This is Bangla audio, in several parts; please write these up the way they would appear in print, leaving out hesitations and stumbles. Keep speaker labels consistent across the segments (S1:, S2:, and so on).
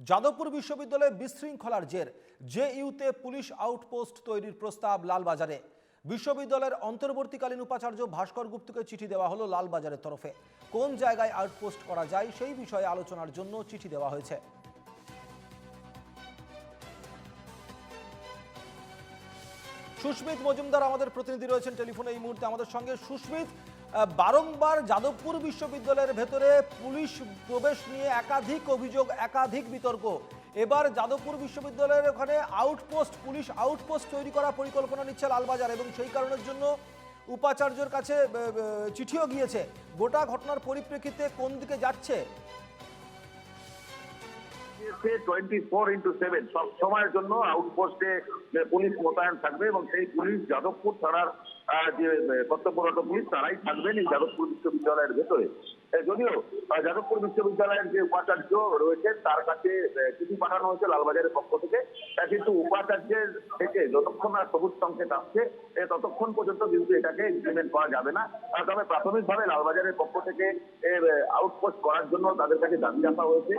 S1: যাদবপুর বিশ্ববিদ্যালয়ে বিশৃঙ্খলার জের জেইউতে পুলিশ আউটপোস্ট তৈরির প্রস্তাব লালবাজারে। বিশ্ববিদ্যালয়ের অন্তর্বর্তীকালীন উপাচার্য ভাস্কর গুপ্তকে চিঠি দেওয়া হলো লালবাজারের তরফে। কোন জায়গায় আউটপোস্ট করা যায় সেই বিষয়ে আলোচনার জন্য চিঠি দেওয়া হয়েছে। সুস্মিত মজুমদার আমাদের প্রতিনিধি রয়েছেন টেলিফোনে এই মুহূর্তে আমাদের সঙ্গে। সুস্মিত, বারংবার যাদবপুর বিশ্ববিদ্যালয়ের ভেতরে পুলিশ প্রবেশ নিয়ে একাধিক অভিযোগ, একাধিক বিতর্ক। এবার যাদবপুর বিশ্ববিদ্যালয়ের ওখানে পুলিশ আউটপোস্ট তৈরি করার পরিকল্পনা নিচ্ছে লালবাজার এবং সেই কারণের জন্য উপাচার্যের কাছে চিঠিও গিয়েছে। গোটা ঘটনার পরিপ্রেক্ষিতে কোন দিকে যাচ্ছে?
S2: 24x7 সব সময়ের জন্য আউটপোস্টে পুলিশ মোতায়েন থাকবে এবং সেই পুলিশ যাদবপুর থানার যে কর্তব্যরত পুলিশ তারাই থাকবেন এই যাদবপুর বিশ্ববিদ্যালয়ের ভেতরে। যদিও যাদবপুর বিশ্ববিদ্যালয়ের যে উপাচার্য রয়েছেন তার কাছে চিঠি পাঠানো হয়েছে লালবাজারের পক্ষ থেকে, কিন্তু উপাচার্যের থেকে যতক্ষণ না সবুজ সংকেত আসছে ততক্ষণ পর্যন্ত কিন্তু এটাকে ইমপ্লিমেন্ট করা যাবে না। তবে প্রাথমিকভাবে লালবাজারের পক্ষ থেকে আউটপোস্ট করার জন্য তাদের কাছে দাবি রাখা হয়েছে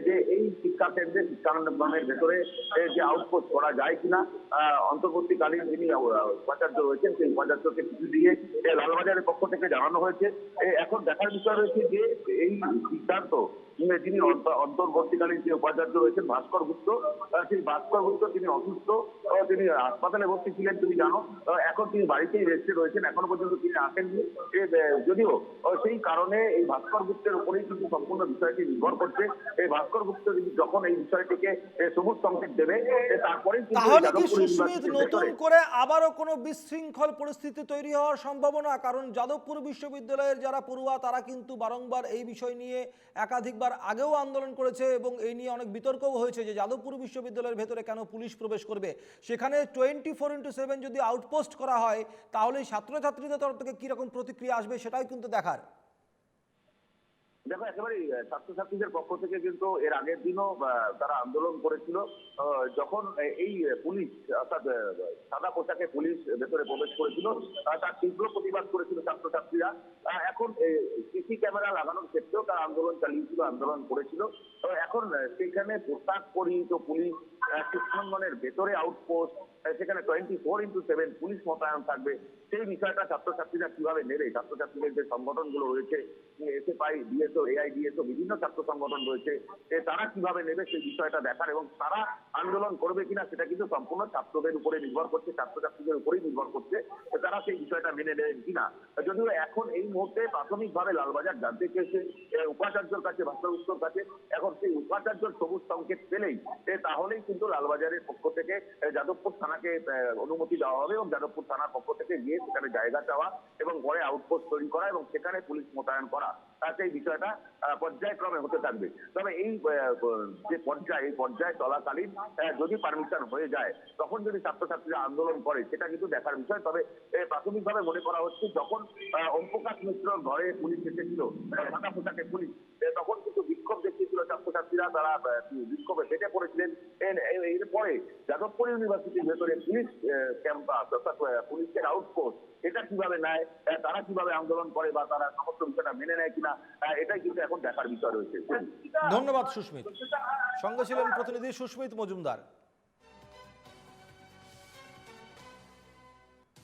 S2: যে এই শিক্ষা কেন্দ্রে শিক্ষানন্দের ভেতরে যে আউটপোস্ট করা যায় কিনা। অন্তর্বর্তীকালীন যিনি উপাচার্য রয়েছেন সেই উপাচার্যকে চিঠি দিয়ে লালবাজারের পক্ষ থেকে জানানো হয়েছে। এখন দেখার বিষয় রয়েছে যে এই সিদ্ধান্ত যিনি অন্তর্বর্তীকালীন যে উপাচার্য রয়েছেন ভাস্কর গুপ্ত, সেই ভাস্কর গুপ্ত তিনি অসুস্থ, তিনি হাসপাতালে ভর্তি ছিলেন তুমি জানো। এখন তিনি বাড়িতেই রেস্টে রয়েছেন, এখনো পর্যন্ত তিনি আসেননি। যদিও সেই কারণে এই ভাস্কর গুপ্তের উপরেই কিন্তু সম্পূর্ণ বিষয়টি নির্ভর করছে। এই ভাস্কর গুপ্ত যখন এই বিষয়টিকে সবুজ সংকেত দেবে তারপরেই
S1: তাহলে কি সুস্মিত নতুন করে আবারও কোনো বিশৃঙ্খল পরিস্থিতি তৈরি হওয়ার সম্ভাবনা? কারণ যাদবপুর বিশ্ববিদ্যালয়ের যারা পড়ুয়া তারা কিন্তু বারংবার এই বিষয় নিয়ে একাধিকবার আগেও আন্দোলন করেছে এবং এই নিয়ে অনেক বিতর্কও হয়েছে যে যাদবপুর বিশ্ববিদ্যালয়ের ভেতরে কেন পুলিশ প্রবেশ করবে। সেখানে 24x7 যদি আউটপোস্ট করা হয় তাহলে ছাত্রছাত্রীদের তরফ থেকে কিরকম প্রতিক্রিয়া আসবে সেটাই কিন্তু দেখার।
S2: দেখো, একেবারে ছাত্রছাত্রীদের পক্ষ থেকে কিন্তু এর আগের দিনও তারা আন্দোলন করেছিল যখন এই পুলিশ অর্থাৎ সাদা পোশাকে পুলিশ ভেতরে প্রবেশ করেছিল, তার তীব্র প্রতিবাদ করেছিল ছাত্রছাত্রীরা। এখন সিসি ক্যামেরা লাগানোর ক্ষেত্রেও তারা আন্দোলন চালিয়েছিল, আন্দোলন করেছিল। এখন সেখানে পোশাক পরিহিত পুলিশ শিক্ষাঙ্গনের ভেতরে আউটপোস্ট, সেখানে 24x7 পুলিশ মোতায়েন থাকবে, সেই বিষয়টা ছাত্রছাত্রীরা কিভাবে নেবে। ছাত্রছাত্রীদের যে সংগঠনগুলো রয়েছে এসএফআই, ডিএসও, এআইডিএসও, বিভিন্ন ছাত্র সংগঠন রয়েছে, তারা কিভাবে নেবে সেই বিষয়টা দেখার এবং তারা আন্দোলন করবে কিনা সেটা কিন্তু সম্পূর্ণ ছাত্রদের উপরে নির্ভর করছে, ছাত্রছাত্রীদের উপরেই নির্ভর করছে তারা সেই বিষয়টা মেনে নেবেন কিনা। যদিও এখন এই মুহূর্তে প্রাথমিকভাবে লালবাজার জানতে চেয়েছে উপাচার্যের কাছে, ভাস্কর গুপ্তর কাছে। এখন সেই উপাচার্যর সবুজ সংকেত পেলেই তাহলেই কিন্তু লালবাজারের পক্ষ থেকে যাদবপুর থানাকে অনুমতি দেওয়া হবে এবং যাদবপুর থানার পক্ষ থেকে গিয়ে সেখানে জায়গা চাওয়া এবং পরে আউটপোস্ট তৈরি করা এবং সেখানে পুলিশ মোতায়েন করা, সেই বিষয়টা পর্যায়ক্রমে হতে থাকবে। তবে এই যে পর্যায় চলাকালীন যদি পারমিশন হয়ে যায় তখন যদি ছাত্রছাত্রীরা আন্দোলন করে সেটা কিন্তু দেখার বিষয়। তবে প্রাথমিকভাবে মনে করা হচ্ছে যখন ওম প্রকাশ মিশ্রর ঘরে পুলিশ এসেছিল, সাদা পোশাকে পুলিশ, তখন কিন্তু বিক্ষোভ দেখিয়েছিল ছাত্রছাত্রীরা, তারা বিক্ষোভে ফেটে পড়েছিলেন। এরপরে যাদবপুর ইউনিভার্সিটির ভেতরে পুলিশ ক্যাম্পাস অর্থাৎ পুলিশের আউটপোস্ট এটা কিভাবে নেয়, তারা কিভাবে আন্দোলন করে বা তারা সমস্ত বিষয়টা মেনে নেয় কিনা, এটাই কিন্তু এখন দেখার বিষয় রয়েছে।
S1: ধন্যবাদ সুস্মিত। সঙ্গে ছিলেন প্রতিনিধি সুস্মিত মজুমদার।